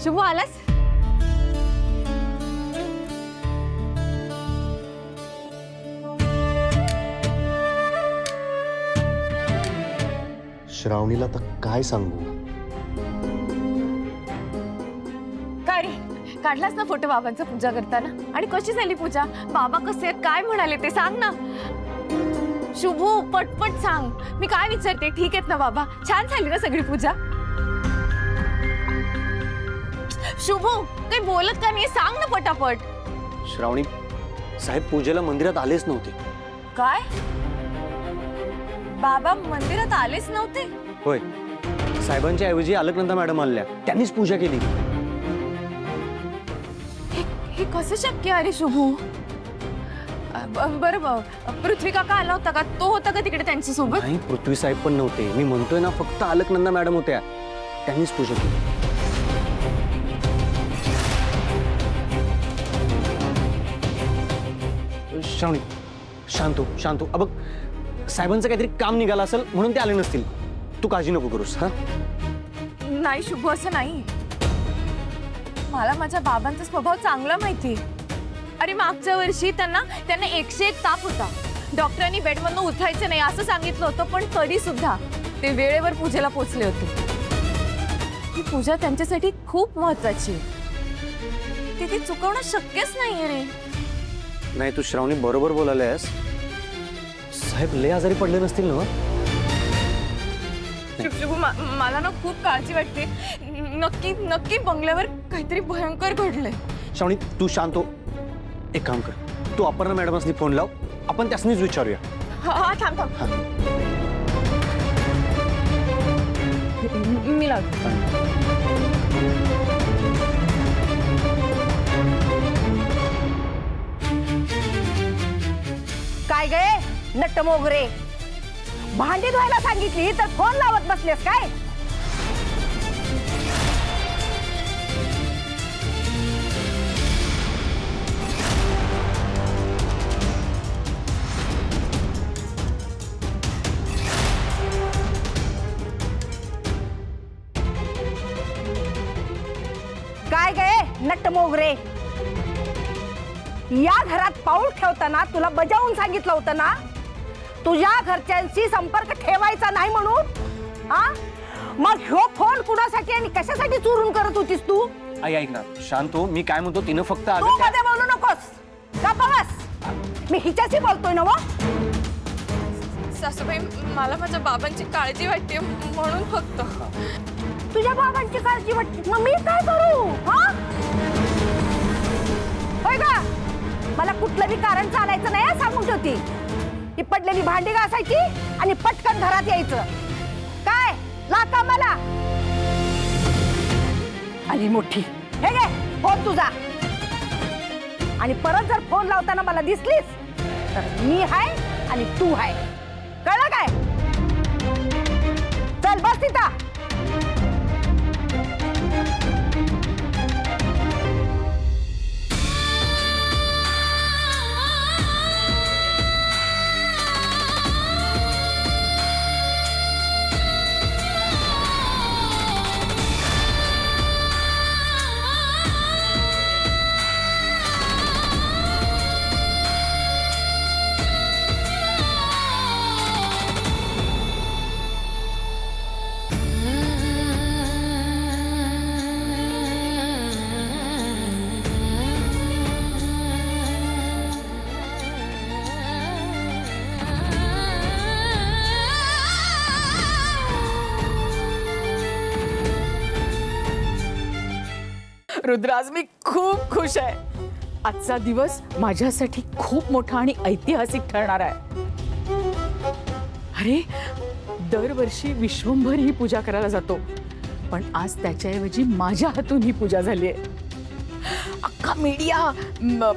शुभू आलास? श्रावणीला तर काय सांगू? काय रे, काढलास ना फोटो बाबांचा पूजा करताना? आणि कशी झाली पूजा? बाबा कसे आहेत, काय म्हणाले ते सांग ना. शुभू पटपट सांग, मी काय विचारते. ठीक आहेत ना बाबा? छान झाली ना सगळी पूजा? शुभू काही बोलत का नाही, सांग ना पटापट. श्रावणी, साहेब पूजेला मंदिरात आलेच नव्हते. काय? बाबा मंदिरात आलेच नव्हते? होय, साहेबांच्या ऐवजी अलकनंदा मॅडम आल्या, त्यांनीच पूजा केली. हे कसं शक्य आहे शुभू? बरं, पृथ्वी काका आला होता का? तो होता का तिकडे त्यांच्या सोबत? नाही, पृथ्वी साहेब पण नव्हते. मी म्हणतोय ना, फक्त अलकनंदा मॅडम होत्या, त्यांनीच पूजा केली. श्रावणी शांत हो. बघ, साहेबांचं काहीतरी काम निघालं असेल म्हणून ते आले नसतील. तू काळजी नको करूस. हा नाही शुभू, असं नाही. मला माझ्या बाबांचा स्वभाव चांगला माहिती. अरे मागच्या वर्षी त्यांना 101 ताप होता. डॉक्टरांनी बेडमधून उठायचं नाही असं सांगितलं होतं, पण तरी सुद्धा ते वेळेवर पूजेला पोहोचले होते. ही पूजा त्यांच्यासाठी खूप महत्वाची आहे. ती चुकवणं शक्यच नाहीये रे. नाही, तू श्रावणी बरोबर बोलायलास. साहेब लय आजारी पडले नसतील ना? शुभू, मला ना खूप काळजी वाटते. नक्की बंगल्यावर काहीतरी भयंकर घडलंय. श्रावणी तू शांत हो. एक काम कर, तू अपर्णा मॅडमसनी फोन लाव, आपण त्यासनीच विचारूया. हा थांब. मी लावते. काय गे नट्ट मोगरे, भांडी धुवायला सांगितली तर फोन लावत बसलेस काय? काय गे नट्ट मोगरे, या घरात पाऊल ठेवताना तुला बजावून सांगितलं होतं ना, तुझ्या घरच्यांशी संपर्क ठेवायचा नाही म्हणून? हा, मग ह्यो फोन कुणासाठी आणि कशासाठी चोरून करत होतीस तू? आई ऐक ना, शांत हो. मी काय म्हणतो, तिनं फक्त तू मध्ये बोलू नकोस. गप्प बस. मी हिच्याशी बोलतोय ना. सासूबाई, मला माझ्या बाबांची काळजी वाटते म्हणून फक्त. तुझ्या बाबांची काळजी वाटते, मग मी काय करू? हा, होय का? मला कुठलंही कारण चालायचं नाही सांगून ठेवती. ही पडलेली भांडी घासायची आणि पटकन घरात यायचं. काय लाका मला आली मोठी. हे घे फोन तुझा. आणि परत जर फोन लावताना मला दिसलीस तर मी हाय आणि तू हाय. कळलं काय? चल बस तिथं. रुद्र, आज मी खूप खुश आहे. आजचा दिवस माझ्यासाठी खूप मोठा आणि ऐतिहासिक ठरणार आहे. अरे, दरवर्षी विश्वंभर ही पूजा करायला जातो, पण आज त्याच्याऐवजी माझ्या हातून ही पूजा झाली आहे. अख्खा मीडिया,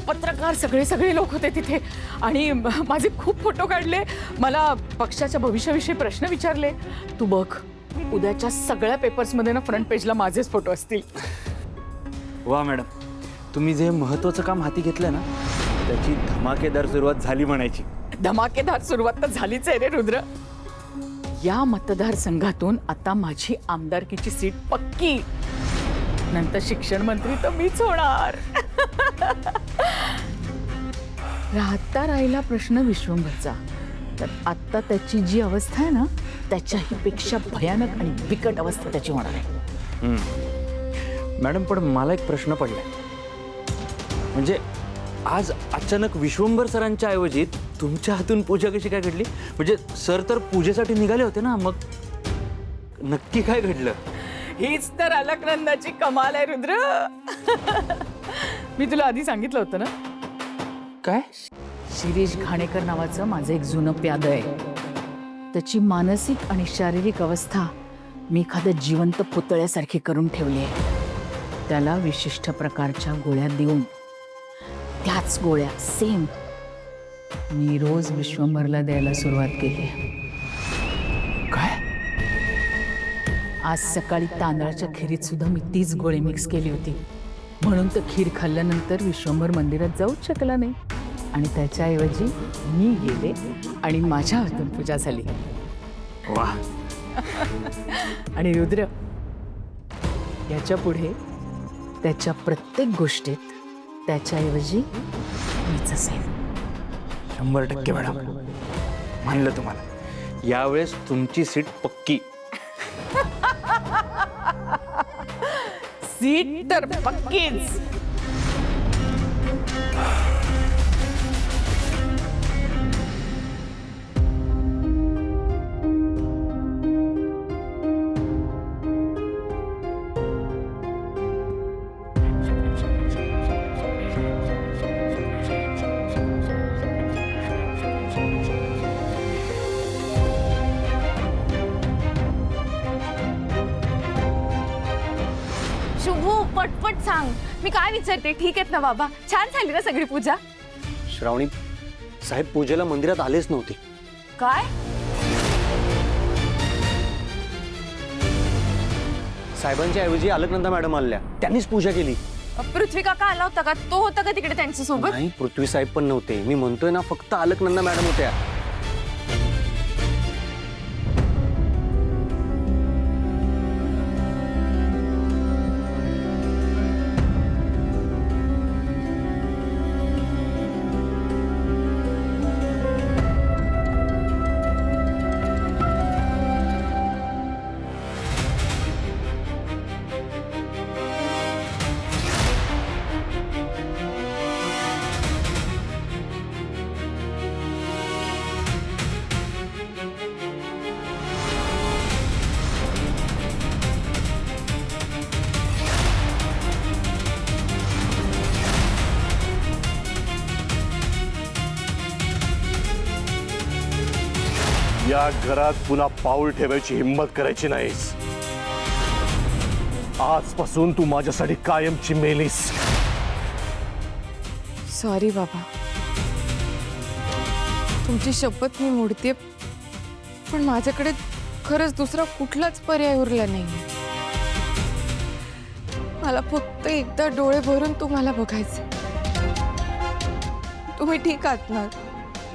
पत्रकार, सगळे लोक होते तिथे आणि माझे खूप फोटो काढले. मला पक्षाच्या भविष्याविषयी प्रश्न विचारले. तू बघ, उद्याच्या सगळ्या पेपर्समध्ये ना फ्रंट पेजला माझेच फोटो असतील. वा मॅडम, तुम्ही जे महत्त्वाचं काम हाती घेतलं ना, त्याची धमाकेदार सुरुवात झाली म्हणायची. धमाकेदार सुरुवात तर झालीच आहे रे रुद्र. या मतदारसंघातून आता माझी आमदारकीची सीट पक्की. नंतर शिक्षण मंत्री तर मीच होणार. राहता राहिला प्रश्न विश्वंभरचा, तर आत्ता त्याची जी अवस्था आहे ना, त्याच्याही पेक्षा भयानक आणि बिकट अवस्था त्याची होणार आहे. मॅडम, पण मला एक प्रश्न पडलाय. म्हणजे आज अचानक विश्वंभर सरांच्या ऐवजी तुमच्या हातून पूजा कशी काय घडली? म्हणजे सर तर पूजेसाठी निघाले होते ना, मग नक्की काय घडलं? हीच तर अलकनंदाची कमाल आहे रुद्र. मी तुला आधी सांगितलं होतं ना, काय? शिरीष घाणेकर नावाचं माझं एक जुनं प्याद आहे. त्याची मानसिक आणि शारीरिक अवस्था मी एखाद्या जिवंत पुतळ्यासारखी करून ठेवली आहे. त्याला विशिष्ट प्रकारच्या गोळ्या देऊन, त्याच गोळ्या सेम मी रोज विश्वंभरला द्यायला सुरुवात केली. काय? आज सकाळी तांदळाच्या खिरीत सुद्धा मी तीच गोळी मिक्स केली होती. म्हणून तर खीर खाल्ल्यानंतर विश्वंभर मंदिरात जाऊच शकला नाही, आणि त्याच्याऐवजी मी गेले आणि माझ्या हातून पूजा झाली. वा. आणि रुद्र, याच्या पुढे त्याच्या प्रत्येक गोष्टीत त्याच्याऐवजी मीच असेल. 100% मॅडम, म्हणलं तुम्हाला. यावेळेस तुमची सीट पक्की. सीट तर पक्कीच. शुभू, पटपट सांग, मी काय विचारते. ठीक आहेत ना बाबा? छान झाली ना सगळी पूजा? श्रावणी, साहेब पूजेला मंदिरात आलेच नव्हते. काय? साहेबांच्या ऐवजी अलकनंदा मॅडम आल्या, त्यांनीच पूजा केली. पृथ्वी काका आला होता का? तो होता का तिकडे त्यांच्या सोबत? नाही, पृथ्वी साहेब पण नव्हते. मी म्हणतोय ना, फक्त अलकनंदा मॅडम होत्या. या घरात पुन्हा पाऊल ठेवायची हिंमत करायची नाहीस. आजपासून तू माझ्यासाठी कायमची मेलीस. सॉरी बाबा, तुमची शपथ मी मोडते, पण माझ्याकडे खरंच दुसरा कुठलाच पर्याय उरला नाही. मला फक्त एकदा डोळे भरून तुम्हाला बघायचं. तुम्ही ठीक आहात ना?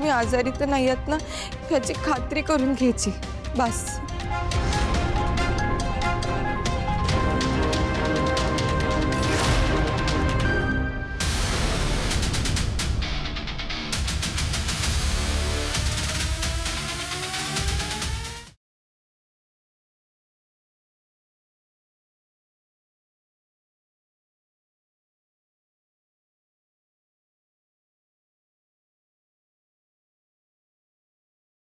मी आजारी तर नाही आहात ना, ह्याची खात्री करून घ्यायची बस.